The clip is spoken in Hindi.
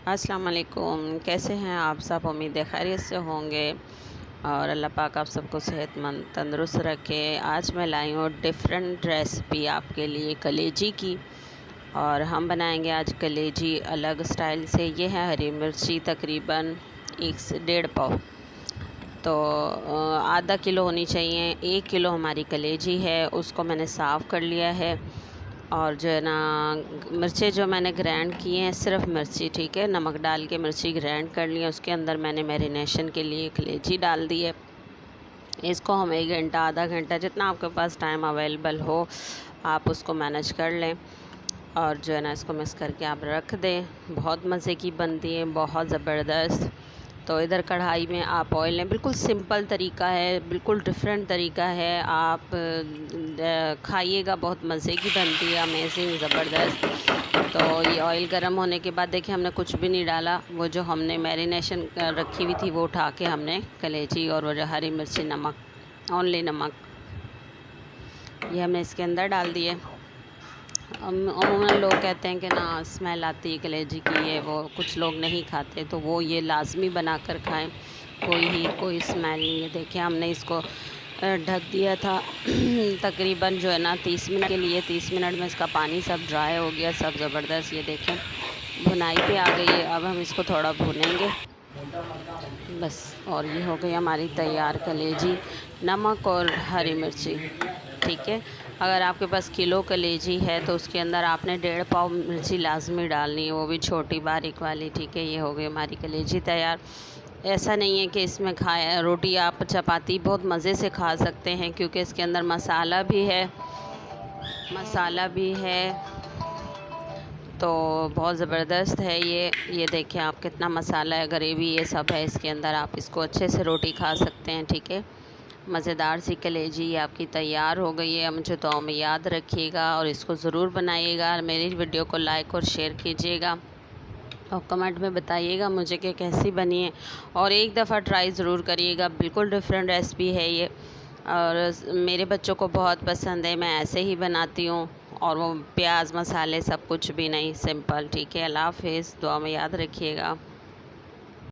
अस्सलाम वालेकुम। कैसे हैं आप सब? उम्मीद है खैरियत से होंगे और अल्लाह पाक आप सबको सेहतमंद तंदुरुस्त रखे। आज मैं लाई हूँ डिफरेंट रेसिपी आपके लिए कलेजी की, और हम बनाएंगे आज कलेजी अलग स्टाइल से। ये है हरी मिर्ची तकरीबन 1 से 1.5 पाव, तो आधा किलो होनी चाहिए। 1 किलो हमारी कलेजी है, उसको मैंने साफ़ कर लिया है। और जो है ना, मिर्चें जो मैंने ग्राइंड की हैं, सिर्फ मिर्ची, ठीक है, नमक डाल के मिर्ची ग्राइंड कर ली है। उसके अंदर मैंने मैरिनेशन के लिए कलेजी डाल दी है। इसको हम 1 घंटा आधा घंटा जितना आपके पास टाइम अवेलेबल हो आप उसको मैनेज कर लें, और जो है ना इसको मिक्स करके आप रख दें। बहुत मज़े की बनती है, बहुत ज़बरदस्त। तो इधर कढ़ाई में आप ऑयल लें, बिल्कुल सिंपल तरीका है, बिल्कुल डिफरेंट तरीका है। आप खाइएगा, बहुत मज़े की बनती है, अमेजिंग ज़बरदस्त। तो ये ऑयल गर्म होने के बाद देखिए हमने कुछ भी नहीं डाला, वो जो हमने मैरिनेशन रखी हुई थी वो उठा के हमने कलेजी और वो जो हरी मिर्ची, नमक, ओनली नमक, ये हमने इसके अंदर डाल दिए। अमूमन लोग कहते हैं कि ना स्मेल आती है कलेजी की, ये वो, कुछ लोग नहीं खाते, तो वो ये लाजमी बना कर खाएं, कोई स्मेल नहीं है। देखिए हमने इसको ढक दिया था तकरीबन जो है ना 30 मिनट के लिए। 30 मिनट में इसका पानी सब ड्राई हो गया, सब ज़बरदस्त। ये देखें भुनाई पे आ गई है। अब हम इसको थोड़ा भुनेंगे बस, और ये हो गई हमारी तैयार कलेजी, नमक और हरी मिर्ची, ठीक है। अगर आपके पास किलो कलेजी है तो उसके अंदर आपने 1.5 पाव मिर्ची लाजमी डालनी है, वो भी छोटी बारीक वाली, ठीक है। ये हो गई हमारी कलेजी तैयार। ऐसा नहीं है कि इसमें खाए रोटी, आप चपाती बहुत मज़े से खा सकते हैं, क्योंकि इसके अंदर मसाला भी है, तो बहुत ज़बरदस्त है ये देखिए आप, कितना मसाला है, ग्रेवी, ये सब है इसके अंदर। आप इसको अच्छे से रोटी खा सकते हैं, ठीक है। मज़ेदार सी कलेजी आपकी तैयार हो गई है। मुझे दुआ में याद रखिएगा और इसको ज़रूर बनाइएगा। मेरी वीडियो को लाइक और शेयर कीजिएगा और कमेंट में बताइएगा मुझे कि कैसी बनी है, और एक दफ़ा ट्राई ज़रूर करिएगा। बिल्कुल डिफरेंट रेसिपी है ये, और मेरे बच्चों को बहुत पसंद है। मैं ऐसे ही बनाती हूँ, और वो प्याज मसाले सब कुछ भी नहीं, सिंपल, ठीक है। अल्लाह हाफ़िज़, दुआ में याद रखिएगा।